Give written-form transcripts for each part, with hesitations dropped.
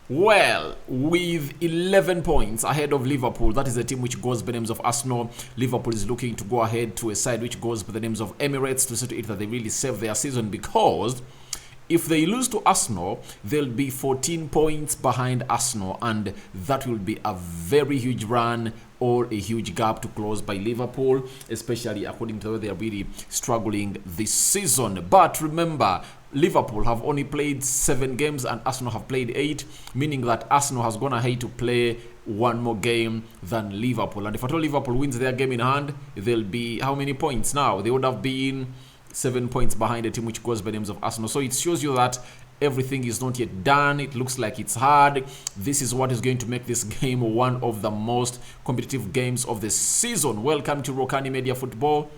Well, with 11 points ahead of Liverpool, that is the team which goes by the names of Arsenal. Liverpool is looking to go ahead to a side which goes by the names of Emirates to see to it that they really save their season, because if they lose to Arsenal, they'll be 14 points behind Arsenal, and that will be a very huge run or a huge gap to close by Liverpool, especially according to the way they are really struggling this season. But remember, Liverpool have only played 7 games and Arsenal have played 8, meaning that Arsenal has gone ahead to play one more game than Liverpool. And if at all Liverpool wins their game in hand, they'll be how many points now? They would have been 7 points behind the team which goes by the names of Arsenal. So it shows you that everything is not yet done. It looks like it's hard. This is what is going to make this game one of the most competitive games of the season. Welcome to Rokani Media Football.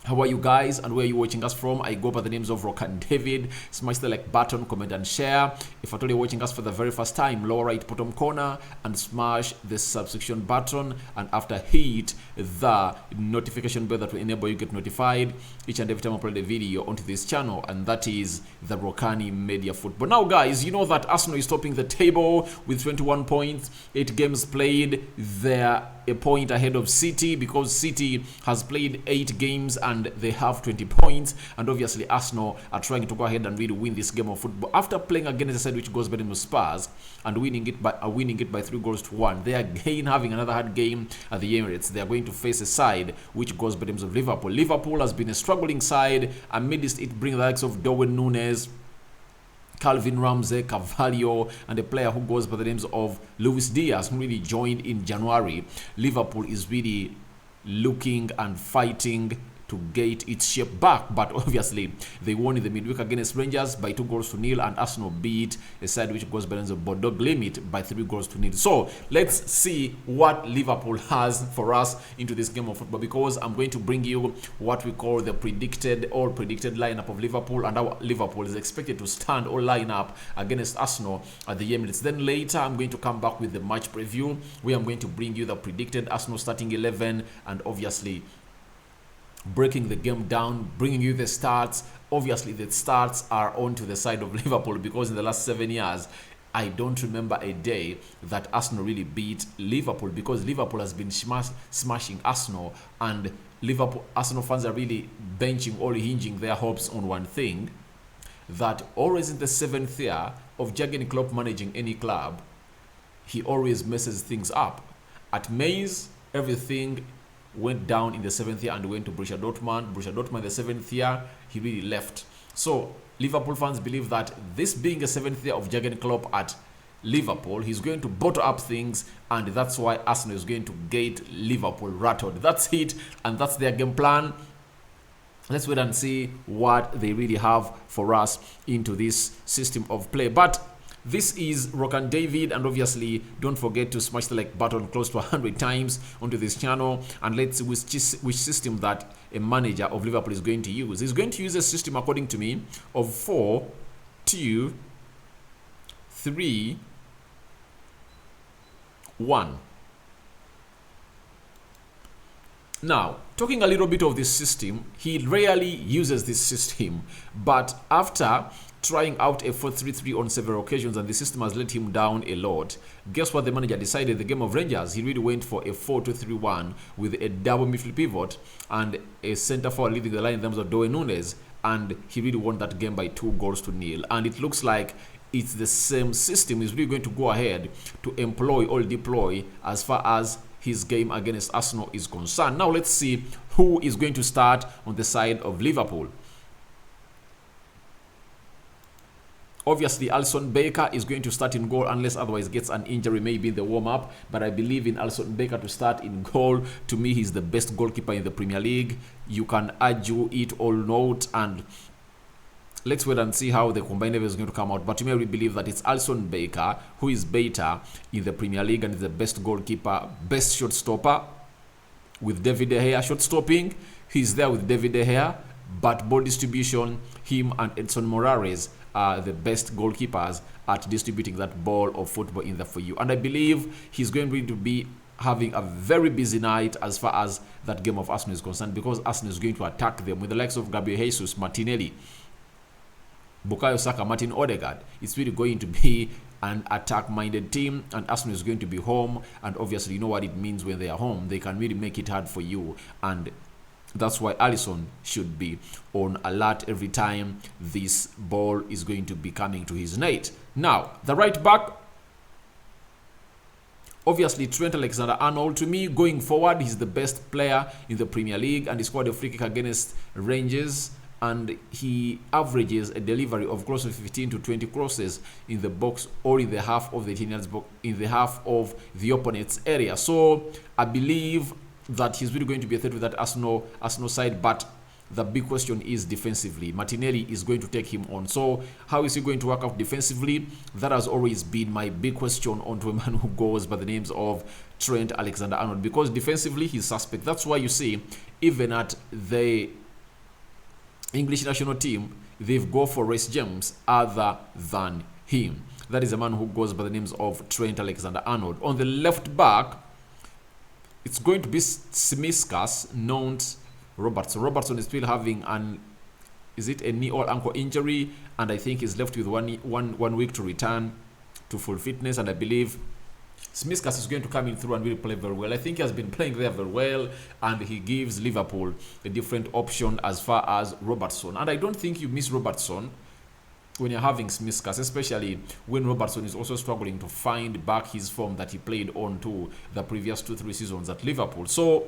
How are you guys, and where are you watching us from? I go by the names of Rokani David. Smash the like button, comment and share. If at all you're watching us for the very first time, lower right bottom corner and smash the subscription button, and after hit the notification bell that will enable you get notified each and every time I upload a video onto this channel, and that is the Rokani Media Football. Now guys, you know that Arsenal is topping the table with 21 points, 8 games played. They're a point ahead of City because City has played 8 games and they have 20 points, and obviously Arsenal are trying to go ahead and really win this game of football after playing against a side which goes by the name of Spurs and winning it by 3-1. They are again having another hard game at the Emirates. They are going to face a side which goes by the names of Liverpool. Liverpool has been a struggling side amidst it bringing the likes of Darwin Núñez, Calvin Ramsey, Carvalho, and a player who goes by the names of Luis Diaz, who really joined in January. Liverpool is really looking and fighting to get its shape back, but obviously they won in the midweek against Rangers by 2-0, and Arsenal beat a side which goes by the names of Bordeaux Limit by 3-0. So let's see what Liverpool has for us into this game of football, because I'm going to bring you what we call the predicted lineup of Liverpool, and how Liverpool is expected to stand or line up against Arsenal at the Emirates. Then later I'm going to come back with the match preview, where I'm going to bring you the predicted Arsenal starting 11, and obviously breaking the game down, bringing you the stats. Obviously the stats are on to the side of Liverpool, because in the last 7 years I don't remember a day that Arsenal really beat Liverpool, because Liverpool has been smashing Arsenal, and Arsenal fans are really benching or hinging their hopes on one thing, that always in the 7th year of Jurgen Klopp managing any club, he always messes things up. At Mainz, everything went down in the 7th year and went to Borussia Dortmund. Borussia Dortmund in the 7th year, he really left. So Liverpool fans believe that this being a 7th year of Jurgen Klopp at Liverpool, he's going to bottle up things, and that's why Arsenal is going to get Liverpool rattled. That's it, and that's their game plan. Let's wait and see what they really have for us into this system of play. But this is Rokani David, and obviously don't forget to smash the like button close to 100 times onto this channel, and let's see which system that a manager of Liverpool is going to use. He's going to use a system, according to me, of 4-2-3-1. Now, talking a little bit of this system, he rarely uses this system, but after trying out a 4-3-3 on several occasions, and the system has let him down a lot, guess what the manager decided? The game of Rangers, he really went for a 4-2-3-1 with a double midfield pivot and a centre forward leading the line in terms of Darwin Núñez, and he really won that game by 2-0. And it looks like it's the same system he's really going to go ahead to employ or deploy as far as his game against Arsenal is concerned. Now let's see who is going to start on the side of Liverpool. Obviously, Alisson Becker is going to start in goal unless otherwise gets an injury, maybe in the warm-up. But I believe in Alisson Becker to start in goal. To me, he's the best goalkeeper in the Premier League. You can argue it or not, and let's wait and see how the combined level is going to come out. But to me, I really believe that it's Alisson Becker who is better in the Premier League and is the best goalkeeper, best shot stopper with David De Gea. Shot stopping, he's there with David De Gea, but ball distribution, him and Edson Moraes are the best goalkeepers at distributing that ball of football in there for you. And I believe he's going to be having a very busy night as far as that game of Arsenal is concerned, because Arsenal is going to attack them with the likes of Gabriel Jesus, Martinelli, Bukayo Saka, Martin Odegaard. It's really going to be an attack-minded team, and Arsenal is going to be home, and obviously you know what it means when they are home. They can really make it hard for you, and that's why Alisson should be on alert every time this ball is going to be coming to his net. Now, the right back, obviously Trent Alexander-Arnold. To me, going forward, he's the best player in the Premier League, and he scored a free kick against Rangers, and he averages a delivery of close to 15 to 20 crosses in the box or in the half of the 18 yards box, in the half of the opponent's area. So I believe that he's really going to be a threat with that Arsenal side, but the big question is defensively. Martinelli is going to take him on. So how is he going to work out defensively? That has always been my big question onto a man who goes by the names of Trent Alexander-Arnold, because defensively he's suspect. That's why you see, even at the English national team, they've go for Reece James other than him. That is a man who goes by the names of Trent Alexander-Arnold. On the left back, it's going to be Tsimikas, not Robertson. Robertson is still having a knee or ankle injury, and I think he's left with one week to return to full fitness, and I believe Tsimikas is going to come in through and really play very well. I think he has been playing there very well, and he gives Liverpool a different option as far as Robertson. And I don't think you miss Robertson when you're having Tsimikas, especially when Robertson is also struggling to find back his form that he played on to the previous 2-3 seasons at Liverpool. So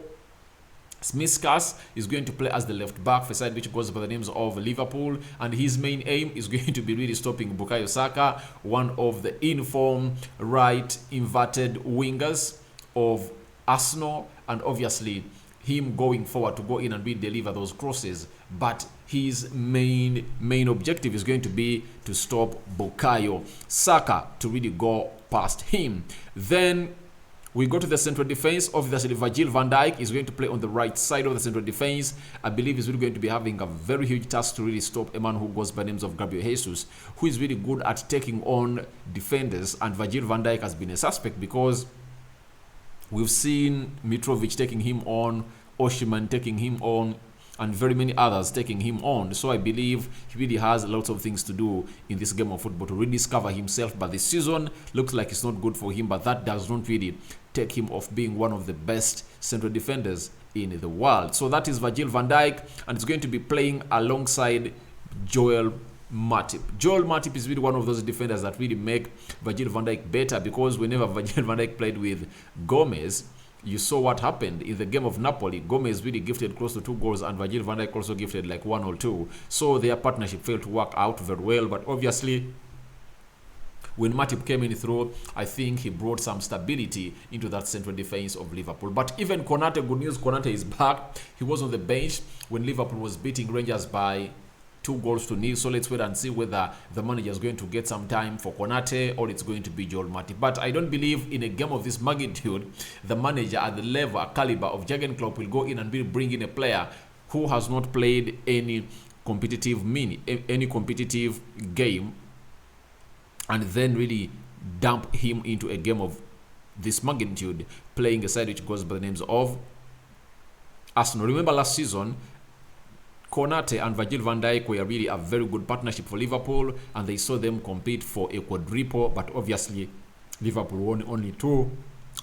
Tsimikas is going to play as the left back for a side which goes by the names of Liverpool, and his main aim is going to be really stopping Bukayo Saka, one of the in-form right inverted wingers of Arsenal, and obviously him going forward to go in and really deliver those crosses. But his main objective is going to be to stop Bukayo Saka to really go past him. Then we go to the central defense. Obviously, Virgil van Dijk is going to play on the right side of the central defense. I believe he's really going to be having a very huge task to really stop a man who goes by names of Gabriel Jesus, who is really good at taking on defenders. And Virgil van Dijk has been a suspect because we've seen Mitrovic taking him on, Osimhen taking him on, and very many others taking him on. So I believe he really has lots of things to do in this game of football to rediscover himself. But this season looks like it's not good for him, but that does not really take him off being one of the best central defenders in the world. So that is Virgil van Dijk, and it's going to be playing alongside Joel Matip. Joel Matip is really one of those defenders that really make Virgil van Dijk better, because whenever Virgil van Dijk played with Gomez, you saw what happened in the game of Napoli. Gomez really gifted close to 2 goals, and Virgil van Dijk also gifted like 1 or 2. So their partnership failed to work out very well. But obviously, when Matip came in through, I think he brought some stability into that central defense of Liverpool. But even Konate, good news, Konate is back. He was on the bench when Liverpool was beating Rangers by 2-0. So let's wait and see whether the manager is going to get some time for Konate or it's going to be Joel Matip. But I don't believe in a game of this magnitude, the manager at the level, caliber of Jurgen Klopp will go in and will bring in a player who has not played any competitive game, and then really dump him into a game of this magnitude, playing a side which goes by the names of Arsenal. Remember last season, Konate and Virgil van Dijk were really a very good partnership for Liverpool, and they saw them compete for a quadruple, but obviously Liverpool won only 2,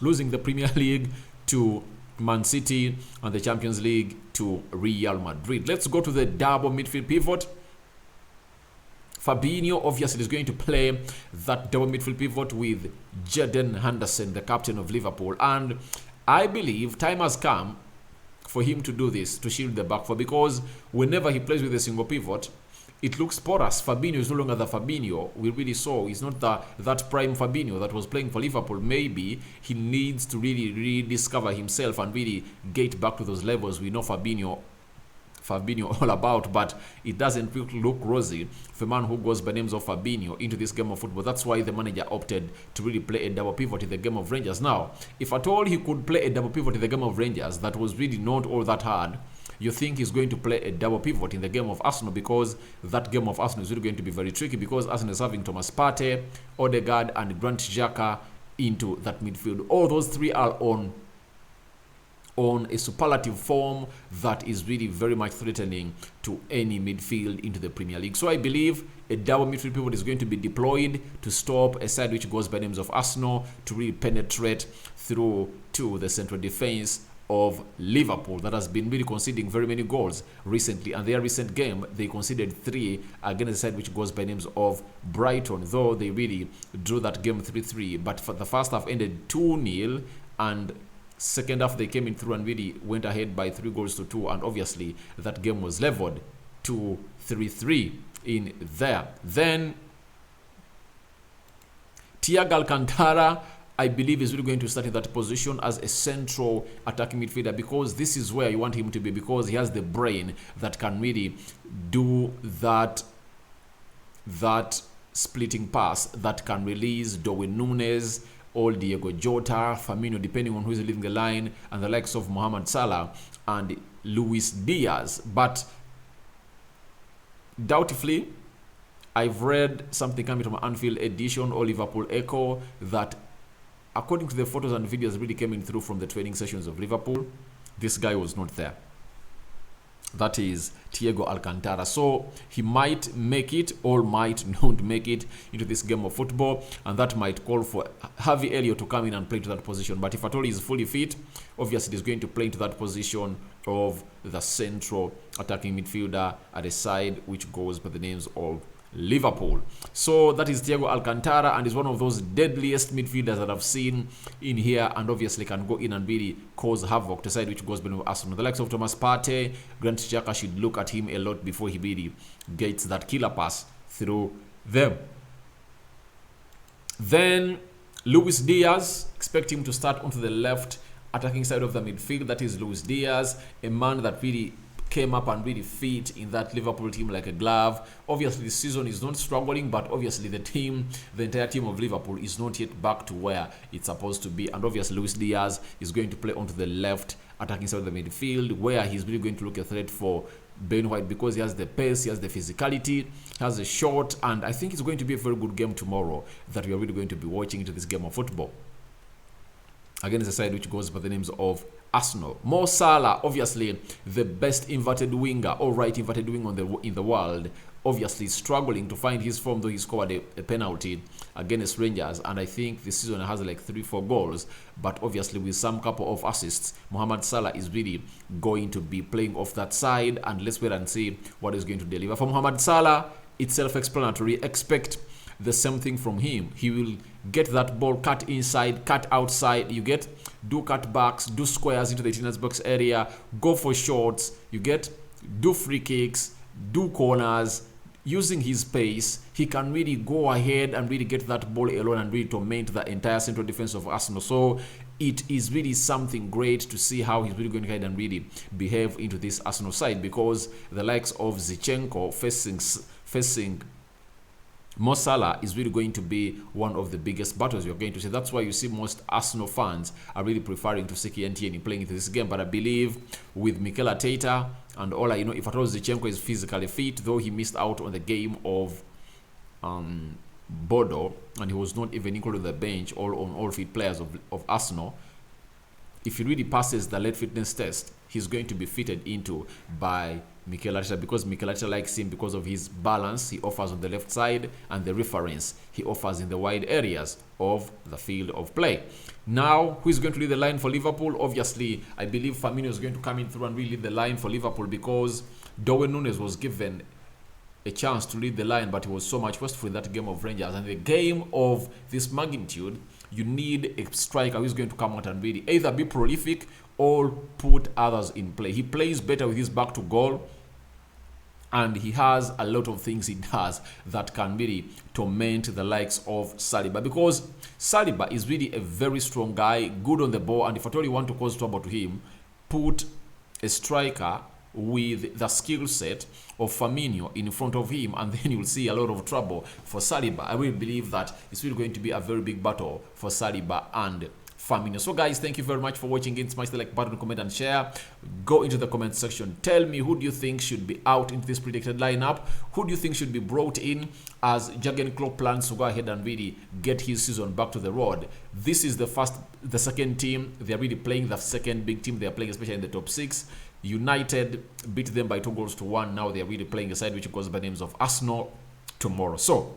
losing the Premier League to Man City and the Champions League to Real Madrid. Let's go to the double midfield pivot. Fabinho obviously is going to play that double midfield pivot with Jadon Henderson, the captain of Liverpool, and I believe time has come for him to do this, to shield the back four, because whenever he plays with a single pivot, it looks porous. Fabinho is no longer the Fabinho we really saw. He's not that prime Fabinho that was playing for Liverpool. Maybe he needs to really rediscover himself and really get back to those levels we know Fabinho all about, but it doesn't look rosy for a man who goes by names of Fabinho into this game of football. That's why the manager opted to really play a double pivot in the game of Rangers. Now, if at all he could play a double pivot in the game of Rangers, that was really not all that hard. You think he's going to play a double pivot in the game of Arsenal, because that game of Arsenal is really going to be very tricky, because Arsenal is having Thomas Partey, Odegaard, and Granit Xhaka into that midfield. All those 3 are on on a superlative form that is really very much threatening to any midfield into the Premier League. So I believe a double midfield pivot is going to be deployed to stop a side which goes by names of Arsenal to really penetrate through to the central defense of Liverpool that has been really conceding very many goals recently. And their recent game, they conceded 3 against the side which goes by names of Brighton, though they really drew that game 3-3. But for the first half ended 2-0, and second half they came in through and really went ahead by 3-2, and obviously that game was leveled to 3-3 in there. Then Thiago Alcantara, I believe, is really going to start in that position as a central attacking midfielder, because this is where you want him to be, because he has the brain that can really do that splitting pass that can release Darwin Núñez or Diego Jota, Firmino, depending on who is leading the line, and the likes of Mohamed Salah and Luis Diaz. But doubtfully, I've read something coming from Anfield Edition or Liverpool Echo that, according to the photos and videos really coming through from the training sessions of Liverpool, this guy was not there. That is Thiago Alcantara. So he might make it or might not make it into this game of football, and that might call for Harvey Elliott to come in and play to that position. But if at all he's fully fit, obviously he's going to play into that position of the central attacking midfielder at a side which goes by the names of Liverpool. So that is Thiago Alcantara, and is one of those deadliest midfielders that I've seen in here, and obviously can go in and really cause havoc to side which goes below Arsenal. The likes of Thomas Partey, Grant Xhaka should look at him a lot before he really gets that killer pass through them. Then Luis Diaz, expect him to start onto the left attacking side of the midfield. That is Luis Diaz, a man that really came up and really fit in that Liverpool team like a glove. Obviously, the season is not struggling, but obviously the entire team of Liverpool is not yet back to where it's supposed to be. And obviously, Luis Diaz is going to play onto the left attacking side of the midfield, where he's really going to look a threat for Ben White, because he has the pace, he has the physicality, he has the shot, and I think it's going to be a very good game tomorrow that we are really going to be watching into this game of football against the side which goes by the names of Arsenal. Mo Salah, obviously the best inverted winger or right inverted wing in the world, obviously struggling to find his form, though he scored a penalty against Rangers, and I think this season has like 3-4 goals, but obviously with some couple of assists, Mohamed Salah is really going to be playing off that side, and let's wait and see what he's going to deliver. For Mohamed Salah, it's self-explanatory. Expect the same thing from him. He will get that ball, cut inside, cut outside, you get, do cutbacks, do squares into the 18 box area, go for shots, you get, do free kicks, do corners. Using his pace, he can really go ahead and really get that ball alone and really torment the entire central defense of Arsenal. So it is really something great to see how he's really going to go ahead and really behave into this Arsenal side, because the likes of Zinchenko facing Mo Salah is really going to be one of the biggest battles you're going to see. That's why you see most Arsenal fans are really preferring to see Tierney playing into this game. But I believe with Mikel Arteta and all, if at all Zinchenko is physically fit, though he missed out on the game of Bodo, and he was not even included on the bench or on all fit players of Arsenal. If he really passes the late fitness test, he's going to be fitted into by Mikel Arteta, because Mikel Arteta likes him because of his balance he offers on the left side and the reference he offers in the wide areas of the field of play. Now, who is going to lead the line for Liverpool? Obviously, I believe Firmino is going to come in through and really lead the line for Liverpool, because Darwin Núñez was given a chance to lead the line, but he was so much wasteful in that game of Rangers. And the game of this magnitude, you need a striker who is going to come out and really either be prolific or put others in play. He plays better with his back to goal, and he has a lot of things he does that can really torment the likes of Saliba, because Saliba is really a very strong guy, good on the ball, and if at all you want to cause trouble to him, put a striker with the skill set of Firmino in front of him, and then you'll see a lot of trouble for Saliba. I really believe that it's really going to be a very big battle for Saliba and Firmino. So guys, thank you very much for watching. Smash the like button, comment and share. Go into the comment section. Tell me, who do you think should be out into this predicted lineup? Who do you think should be brought in as Jurgen Klopp plans to go ahead and really get his season back to the road? This is the second team. They're really playing, the second big team they're playing, especially in the top 6. United beat them by 2-1. Now they're really playing a side which goes by the names of Arsenal tomorrow. So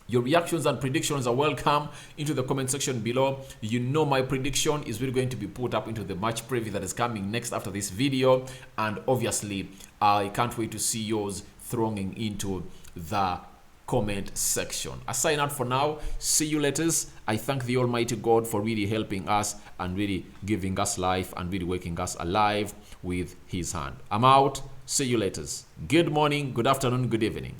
your reactions and predictions are welcome into the comment section below. You know my prediction is really going to be put up into the match preview that is coming next after this video. And obviously, I can't wait to see yours thronging into the comment section. I sign out for now. See you later. I thank the Almighty God for really helping us and really giving us life and really waking us alive with His hand. I'm out. See you later. Good morning, good afternoon, good evening.